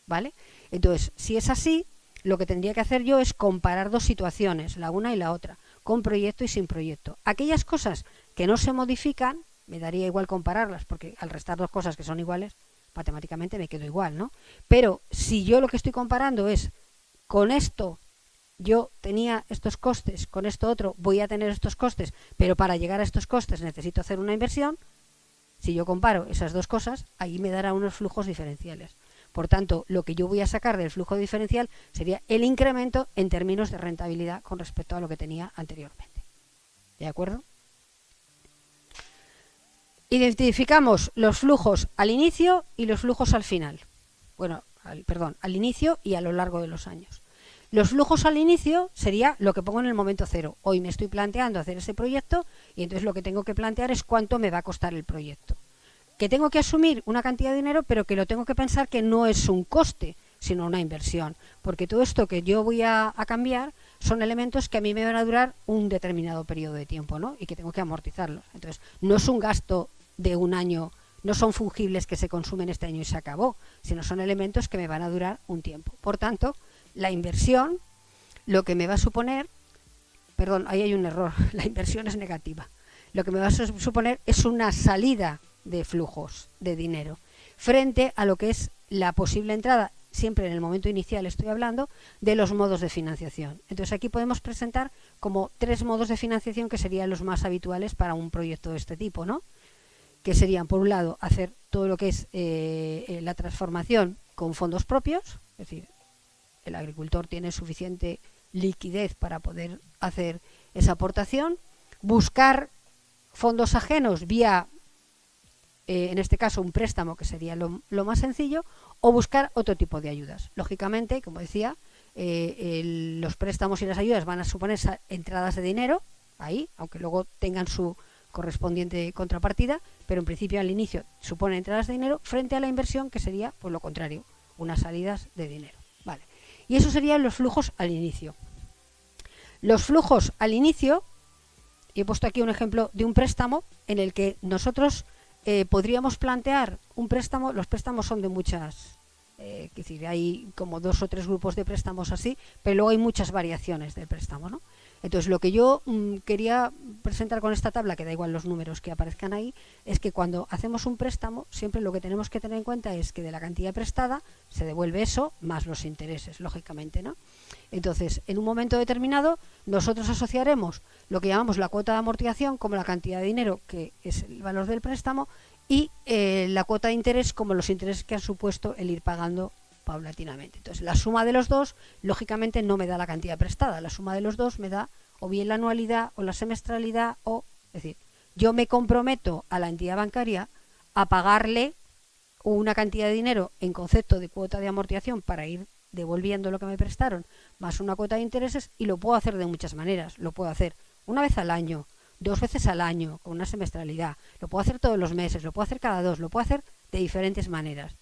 ¿vale? Entonces, si es así, lo que tendría que hacer yo es comparar dos situaciones, la una y la otra, con proyecto y sin proyecto. Aquellas cosas que no se modifican, me daría igual compararlas, porque al restar dos cosas que son iguales, matemáticamente me quedo igual, ¿no? Pero si yo lo que estoy comparando es con esto, yo tenía estos costes, con esto otro voy a tener estos costes, pero para llegar a estos costes necesito hacer una inversión, si yo comparo esas dos cosas, ahí me dará unos flujos diferenciales. Por tanto, lo que yo voy a sacar del flujo diferencial sería el incremento en términos de rentabilidad con respecto a lo que tenía anteriormente. ¿De acuerdo? Identificamos los flujos al inicio y los flujos al final. Bueno, al inicio y a lo largo de los años. Los flujos al inicio sería lo que pongo en el momento cero. Hoy me estoy planteando hacer ese proyecto y entonces lo que tengo que plantear es cuánto me va a costar el proyecto. Que tengo que asumir una cantidad de dinero, pero que lo tengo que pensar que no es un coste, sino una inversión. Porque todo esto que yo voy a cambiar son elementos que a mí me van a durar un determinado periodo de tiempo, ¿no? Y que tengo que amortizarlos. Entonces, no es un gasto de un año, no son fungibles que se consumen este año y se acabó, sino son elementos que me van a durar un tiempo. Por tanto, la inversión, lo que me va a suponer, perdón, ahí hay un error, la inversión es negativa. Lo que me va a suponer es una salida de flujos de dinero frente a lo que es la posible entrada, siempre en el momento inicial estoy hablando, de los modos de financiación. Entonces aquí podemos presentar como 3 modos de financiación que serían los más habituales para un proyecto de este tipo, ¿no? Que serían, por un lado, hacer todo lo que es la transformación con fondos propios, es decir, el agricultor tiene suficiente liquidez para poder hacer esa aportación, buscar fondos ajenos vía, en este caso, un préstamo, que sería lo más sencillo, o buscar otro tipo de ayudas. Lógicamente, como decía, los préstamos y las ayudas van a suponer entradas de dinero, ahí, aunque luego tengan su correspondiente contrapartida, pero en principio al inicio supone entradas de dinero frente a la inversión, que sería pues lo contrario, unas salidas de dinero. Vale. Y eso serían los flujos al inicio. Los flujos al inicio, y he puesto aquí un ejemplo de un préstamo en el que nosotros podríamos plantear un préstamo. Los préstamos son de muchas, es decir, hay como 2 o 3 grupos de préstamos así, pero luego hay muchas variaciones del préstamo, ¿no? Entonces, lo que yo quería presentar con esta tabla, que da igual los números que aparezcan ahí, es que cuando hacemos un préstamo, siempre lo que tenemos que tener en cuenta es que de la cantidad prestada se devuelve eso más los intereses, lógicamente, ¿no? Entonces, en un momento determinado, nosotros asociaremos lo que llamamos la cuota de amortización como la cantidad de dinero, que es el valor del préstamo, y la cuota de interés como los intereses que han supuesto el ir pagando paulatinamente. Entonces, la suma de los dos, lógicamente, no me da la cantidad prestada. La suma de los dos me da o bien la anualidad o la semestralidad, es decir, yo me comprometo a la entidad bancaria a pagarle una cantidad de dinero en concepto de cuota de amortización para ir devolviendo lo que me prestaron, más una cuota de intereses, y lo puedo hacer de muchas maneras. Lo puedo hacer una vez al año, 2 veces al año, con una semestralidad, lo puedo hacer todos los meses, lo puedo hacer cada 2, lo puedo hacer de diferentes maneras.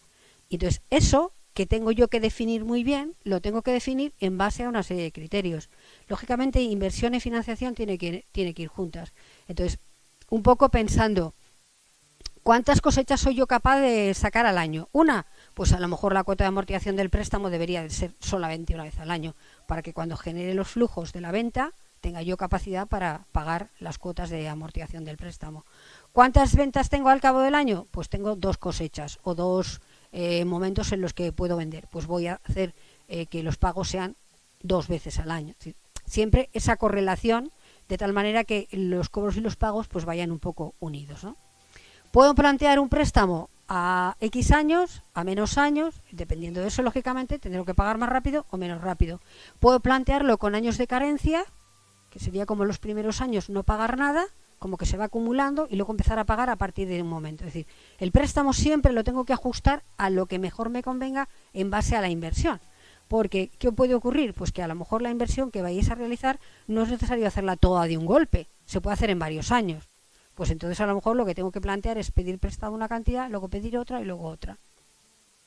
Y entonces, eso que tengo yo que definir muy bien, lo tengo que definir en base a una serie de criterios. Lógicamente, inversión y financiación tiene que ir juntas. Entonces, un poco pensando, ¿cuántas cosechas soy yo capaz de sacar al año? Una, pues a lo mejor la cuota de amortización del préstamo debería de ser solamente una vez al año, para que cuando genere los flujos de la venta tenga yo capacidad para pagar las cuotas de amortización del préstamo. ¿Cuántas ventas tengo al cabo del año? Pues tengo 2 cosechas o 2 momentos en los que puedo vender. Pues voy a hacer que los pagos sean 2 veces al año. Siempre esa correlación, de tal manera que los cobros y los pagos pues vayan un poco unidos, ¿no? Puedo plantear un préstamo a X años, a menos años, dependiendo de eso, lógicamente, tendré que pagar más rápido o menos rápido. Puedo plantearlo con años de carencia, que sería como los primeros años no pagar nada, como que se va acumulando y luego empezar a pagar a partir de un momento. Es decir, el préstamo siempre lo tengo que ajustar a lo que mejor me convenga en base a la inversión. Porque, ¿qué puede ocurrir? Pues que a lo mejor la inversión que vayáis a realizar no es necesario hacerla toda de un golpe, se puede hacer en varios años. Pues entonces a lo mejor lo que tengo que plantear es pedir prestado una cantidad, luego pedir otra y luego otra,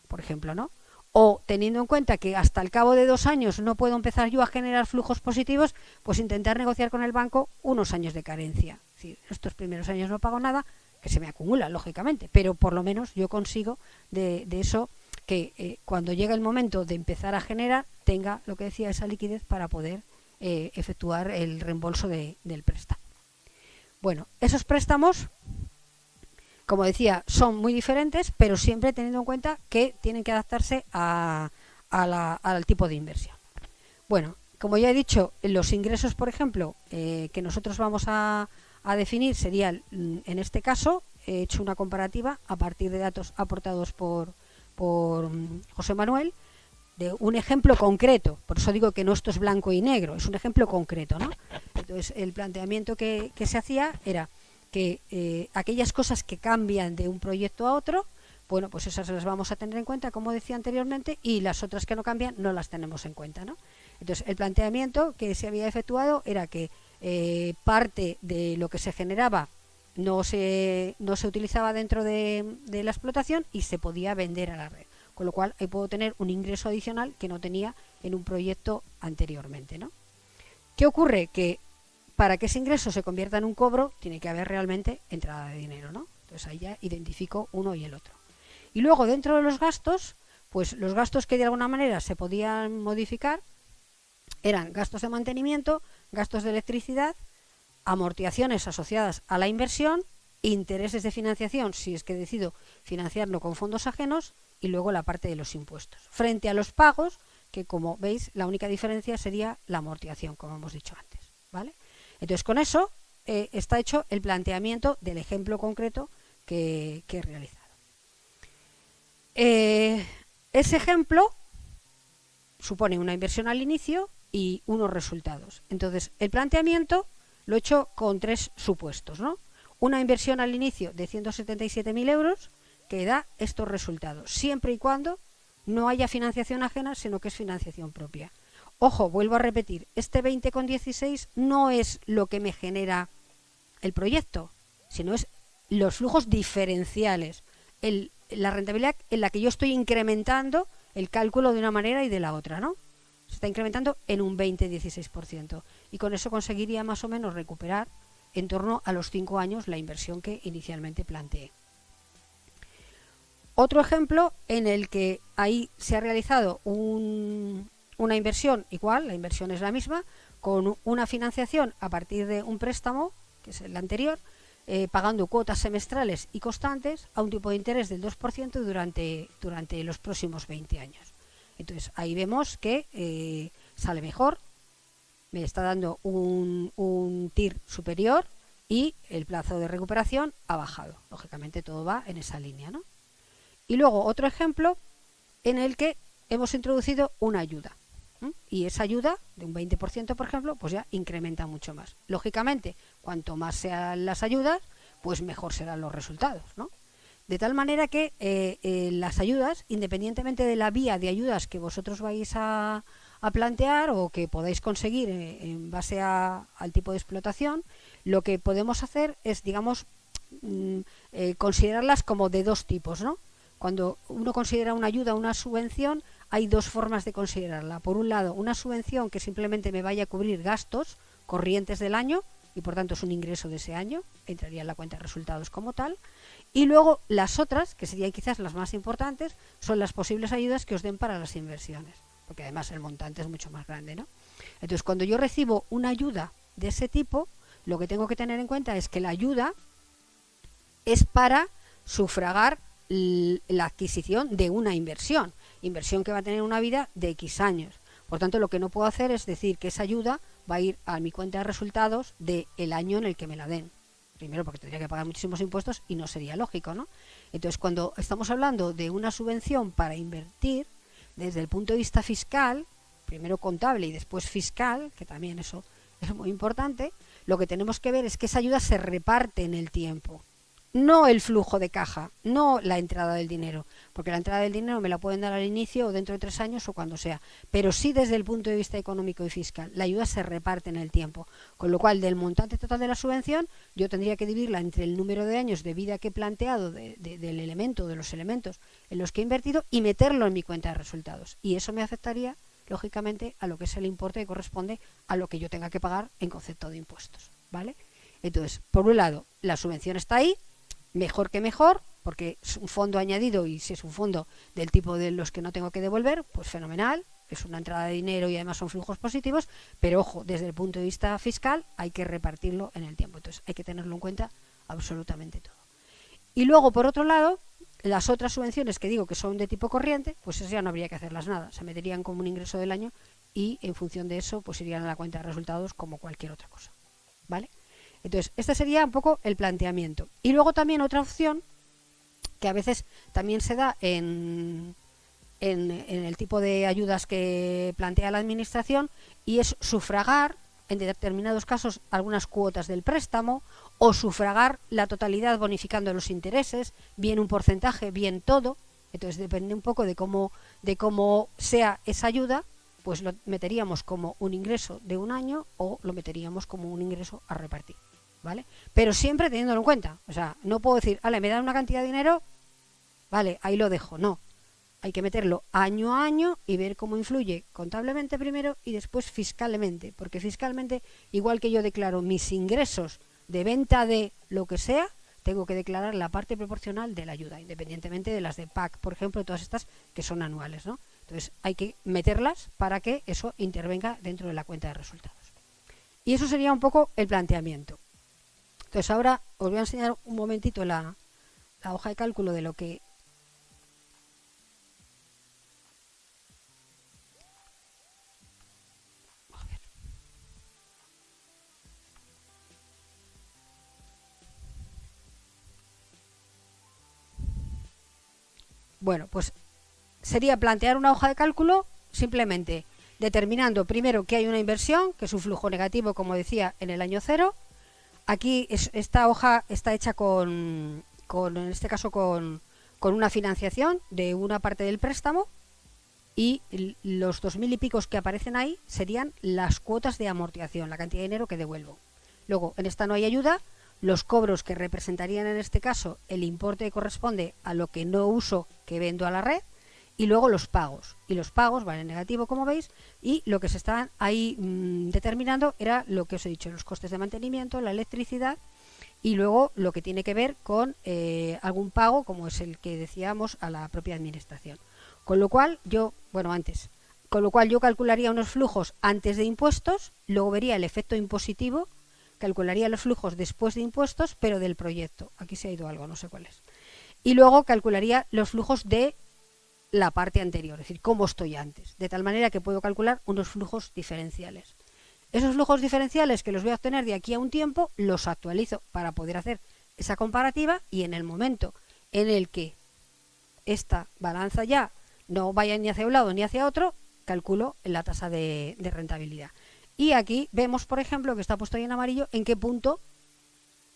por ejemplo, ¿no? O teniendo en cuenta que hasta el cabo de 2 años no puedo empezar yo a generar flujos positivos, pues intentar negociar con el banco unos años de carencia. Es decir, estos primeros años no pago nada, que se me acumula, lógicamente, pero por lo menos yo consigo de eso que cuando llega el momento de empezar a generar, tenga, lo que decía, esa liquidez para poder efectuar el reembolso del préstamo. Bueno, esos préstamos, como decía, son muy diferentes, pero siempre teniendo en cuenta que tienen que adaptarse al tipo de inversión. Bueno, como ya he dicho, los ingresos, por ejemplo, que nosotros vamos a definir serían, en este caso, he hecho una comparativa a partir de datos aportados por José Manuel, de un ejemplo concreto. Por eso digo que no esto es blanco y negro, es un ejemplo concreto, ¿no? Entonces, el planteamiento que se hacía era que aquellas cosas que cambian de un proyecto a otro, bueno, pues esas las vamos a tener en cuenta, como decía anteriormente, y las otras que no cambian no las tenemos en cuenta, ¿no? Entonces, el planteamiento que se había efectuado era que parte de lo que se generaba no se utilizaba dentro de la explotación y se podía vender a la red. Con lo cual, ahí puedo tener un ingreso adicional que no tenía en un proyecto anteriormente, ¿no? ¿Qué ocurre? Que para que ese ingreso se convierta en un cobro, tiene que haber realmente entrada de dinero, ¿no? Entonces ahí ya identifico uno y el otro. Y luego, dentro de los gastos, pues los gastos que de alguna manera se podían modificar eran gastos de mantenimiento, gastos de electricidad, amortizaciones asociadas a la inversión, intereses de financiación, si es que decido financiarlo con fondos ajenos, y luego la parte de los impuestos. Frente a los pagos, que como veis, la única diferencia sería la amortización, como hemos dicho antes, ¿vale? Entonces, con eso está hecho el planteamiento del ejemplo concreto que he realizado. Ese ejemplo supone una inversión al inicio y unos resultados. Entonces, el planteamiento lo he hecho con 3 supuestos, ¿no? Una inversión al inicio de 177.000 euros que da estos resultados, siempre y cuando no haya financiación ajena, sino que es financiación propia. Ojo, vuelvo a repetir, este 20,16 no es lo que me genera el proyecto, sino es los flujos diferenciales, la rentabilidad en la que yo estoy incrementando el cálculo de una manera y de la otra, ¿no? Se está incrementando en un 20-16%, y con eso conseguiría más o menos recuperar en torno a los 5 años la inversión que inicialmente planteé. Otro ejemplo en el que ahí se ha realizado una inversión igual, la inversión es la misma, con una financiación a partir de un préstamo, que es el anterior, pagando cuotas semestrales y constantes a un tipo de interés del 2% durante los próximos 20 años. Entonces ahí vemos que sale mejor, me está dando un TIR superior y el plazo de recuperación ha bajado. Lógicamente todo va en esa línea, ¿no? Y luego otro ejemplo en el que hemos introducido una ayuda. Y esa ayuda de un 20%, por ejemplo, pues ya incrementa mucho más. Lógicamente, cuanto más sean las ayudas, pues mejor serán los resultados, ¿no? De tal manera que las ayudas, independientemente de la vía de ayudas que vosotros vais a plantear o que podáis conseguir en base al tipo de explotación, lo que podemos hacer es, digamos, considerarlas como de 2 tipos, ¿no? Cuando uno considera una ayuda, una subvención, hay dos formas de considerarla. Por un lado, una subvención que simplemente me vaya a cubrir gastos corrientes del año y por tanto es un ingreso de ese año, entraría en la cuenta de resultados como tal. Y luego las otras, que serían quizás las más importantes, son las posibles ayudas que os den para las inversiones, porque además el montante es mucho más grande, ¿no? Entonces, cuando yo recibo una ayuda de ese tipo, lo que tengo que tener en cuenta es que la ayuda es para sufragar la adquisición de una inversión que va a tener una vida de X años. Por tanto, lo que no puedo hacer es decir que esa ayuda va a ir a mi cuenta de resultados del año en el que me la den. Primero, porque tendría que pagar muchísimos impuestos y no sería lógico, ¿no? Entonces, cuando estamos hablando de una subvención para invertir, desde el punto de vista fiscal, primero contable y después fiscal, que también eso es muy importante, lo que tenemos que ver es que esa ayuda se reparte en el tiempo. No el flujo de caja, no la entrada del dinero, porque la entrada del dinero me la pueden dar al inicio o dentro de 3 años o cuando sea, pero sí desde el punto de vista económico y fiscal. La ayuda se reparte en el tiempo, con lo cual del montante total de la subvención yo tendría que dividirla entre el número de años de vida que he planteado del elemento, de los elementos en los que he invertido y meterlo en mi cuenta de resultados. Y eso me afectaría, lógicamente, a lo que es el importe que corresponde a lo que yo tenga que pagar en concepto de impuestos, ¿vale? Entonces, por un lado, la subvención está ahí, mejor que mejor, porque es un fondo añadido y si es un fondo del tipo de los que no tengo que devolver, pues fenomenal, es una entrada de dinero y además son flujos positivos, pero ojo, desde el punto de vista fiscal hay que repartirlo en el tiempo, entonces hay que tenerlo en cuenta absolutamente todo. Y luego, por otro lado, las otras subvenciones que digo que son de tipo corriente, pues eso ya no habría que hacerlas nada, se meterían como un ingreso del año y en función de eso pues irían a la cuenta de resultados como cualquier otra cosa, ¿vale? Entonces, este sería un poco el planteamiento. Y luego también otra opción, que a veces también se da en el tipo de ayudas que plantea la Administración, y es sufragar, en determinados casos, algunas cuotas del préstamo, o sufragar la totalidad bonificando los intereses, bien un porcentaje, bien todo. Entonces, depende un poco de cómo sea esa ayuda, pues lo meteríamos como un ingreso de un año o lo meteríamos como un ingreso a repartir, ¿vale? Pero siempre teniéndolo en cuenta. O sea, no puedo decir, vale, me dan una cantidad de dinero, vale, ahí lo dejo. No, hay que meterlo año a año y ver cómo influye contablemente primero y después fiscalmente, porque fiscalmente, igual que yo declaro mis ingresos de venta de lo que sea, tengo que declarar la parte proporcional de la ayuda, independientemente de las de PAC, por ejemplo, todas estas que son anuales, ¿no? Entonces hay que meterlas para que eso intervenga dentro de la cuenta de resultados. Y eso sería un poco el planteamiento. Entonces ahora os voy a enseñar un momentito la hoja de cálculo de lo que... A ver. Bueno, pues sería plantear una hoja de cálculo simplemente determinando primero que hay una inversión, que es un flujo negativo, como decía, en el año 0. Aquí esta hoja está hecha en este caso, con una financiación de una parte del préstamo y los 2.000 y picos que aparecen ahí serían las cuotas de amortización, la cantidad de dinero que devuelvo. Luego, en esta no hay ayuda, los cobros que representarían en este caso el importe que corresponde a lo que no uso que vendo a la red, y luego los pagos. Y los pagos van en negativo, como veis, y lo que se estaban ahí determinando era lo que os he dicho, los costes de mantenimiento, la electricidad, y luego lo que tiene que ver con algún pago, como es el que decíamos, a la propia administración. Con lo cual yo calcularía unos flujos antes de impuestos, luego vería el efecto impositivo, calcularía los flujos después de impuestos, pero del proyecto. Aquí se ha ido algo, no sé cuál es. Y luego calcularía los flujos de la parte anterior, es decir, cómo estoy antes, de tal manera que puedo calcular unos flujos diferenciales. Esos flujos diferenciales que los voy a obtener de aquí a un tiempo, los actualizo para poder hacer esa comparativa y en el momento en el que esta balanza ya no vaya ni hacia un lado ni hacia otro, calculo la tasa de rentabilidad. Y aquí vemos, por ejemplo, que está puesto ahí en amarillo, en qué punto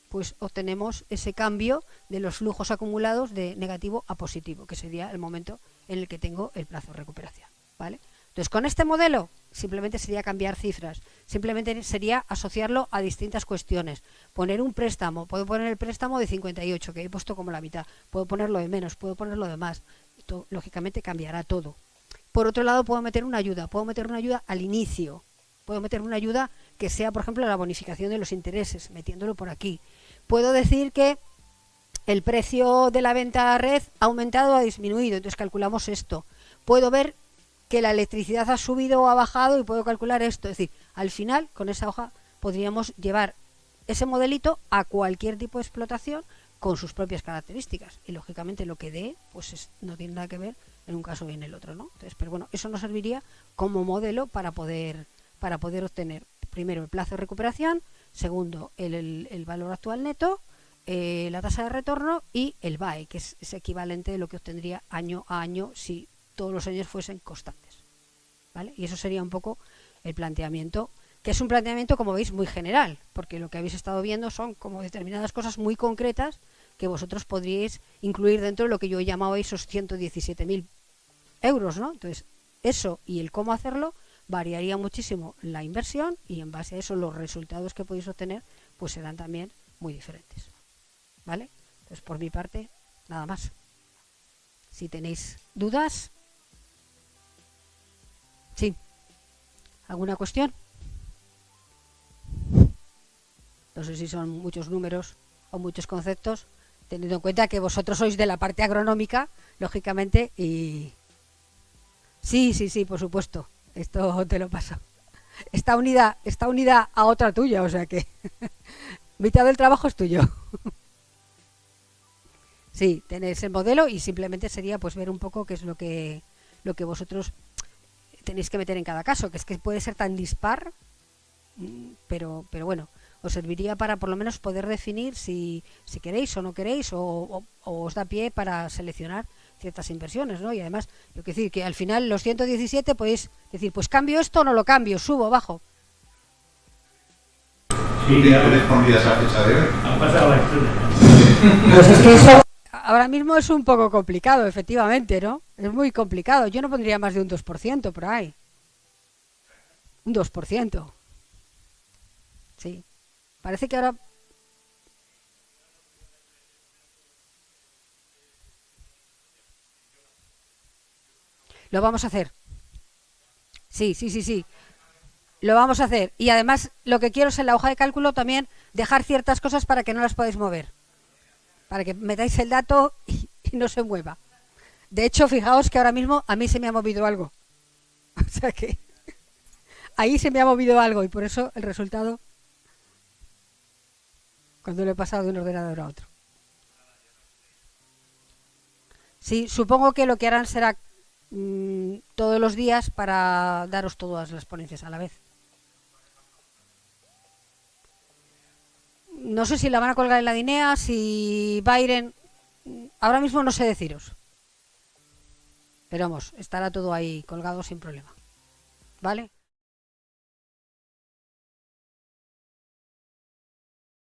pues obtenemos ese cambio de los flujos acumulados de negativo a positivo, que sería el momento en el que tengo el plazo de recuperación, ¿vale? Entonces, con este modelo simplemente sería cambiar cifras, simplemente sería asociarlo a distintas cuestiones. Poner un préstamo, puedo poner el préstamo de 58, que he puesto como la mitad, puedo ponerlo de menos, puedo ponerlo de más. Esto, lógicamente, cambiará todo. Por otro lado, puedo meter una ayuda al inicio, puedo meter una ayuda que sea, por ejemplo, la bonificación de los intereses, metiéndolo por aquí. Puedo decir que el precio de la venta a red ha aumentado o ha disminuido, entonces calculamos esto. Puedo ver que la electricidad ha subido o ha bajado y puedo calcular esto. Es decir, al final, con esa hoja podríamos llevar ese modelito a cualquier tipo de explotación con sus propias características. Y lógicamente lo que dé, pues no tiene nada que ver en un caso y en el otro, ¿no? Entonces, pero bueno, eso nos serviría como modelo para poder obtener, primero, el plazo de recuperación, segundo, el valor actual neto, la tasa de retorno y el BAE, que es equivalente a lo que obtendría año a año si todos los años fuesen constantes, ¿vale? Y eso sería un poco el planteamiento, que es un planteamiento, como veis, muy general, porque lo que habéis estado viendo son como determinadas cosas muy concretas que vosotros podríais incluir dentro de lo que yo he llamado esos 117.000 euros, ¿no? Entonces, eso y el cómo hacerlo variaría muchísimo la inversión y en base a eso los resultados que podéis obtener pues serán también muy diferentes, ¿vale? Entonces, por mi parte, nada más. Si tenéis dudas... Sí. ¿Alguna cuestión? No sé si son muchos números o muchos conceptos, teniendo en cuenta que vosotros sois de la parte agronómica, lógicamente, y... Sí, por supuesto. Esto te lo paso. Está unida a otra tuya, o sea que mitad del trabajo es tuyo. Sí, tenéis el modelo y simplemente sería pues ver un poco qué es lo que vosotros tenéis que meter en cada caso, que es que puede ser tan dispar, pero bueno, os serviría para por lo menos poder definir si queréis o no queréis o os da pie para seleccionar ciertas inversiones, ¿no? Y además, yo quiero decir que al final los 117 podéis decir, pues cambio esto o no lo cambio, subo, bajo. Sí, ¿te respondidas a fecha de hoy? Han pasado la historia. Pues es que eso ahora mismo es un poco complicado, efectivamente, ¿no? Es muy complicado. Yo no pondría más de un 2% por ahí. Un 2%. Sí. Parece que ahora... Lo vamos a hacer. Sí. Lo vamos a hacer. Y además lo que quiero es en la hoja de cálculo también dejar ciertas cosas para que no las podáis mover. Para que metáis el dato y no se mueva. De hecho, fijaos que ahora mismo a mí se me ha movido algo. O sea que ahí se me ha movido algo y por eso el resultado cuando lo he pasado de un ordenador a otro. Sí, supongo que lo que harán será todos los días para daros todas las ponencias a la vez. No sé si la van a colgar en la DINEA, si Byron... Ahora mismo no sé deciros. Pero vamos, estará todo ahí colgado sin problema. ¿Vale?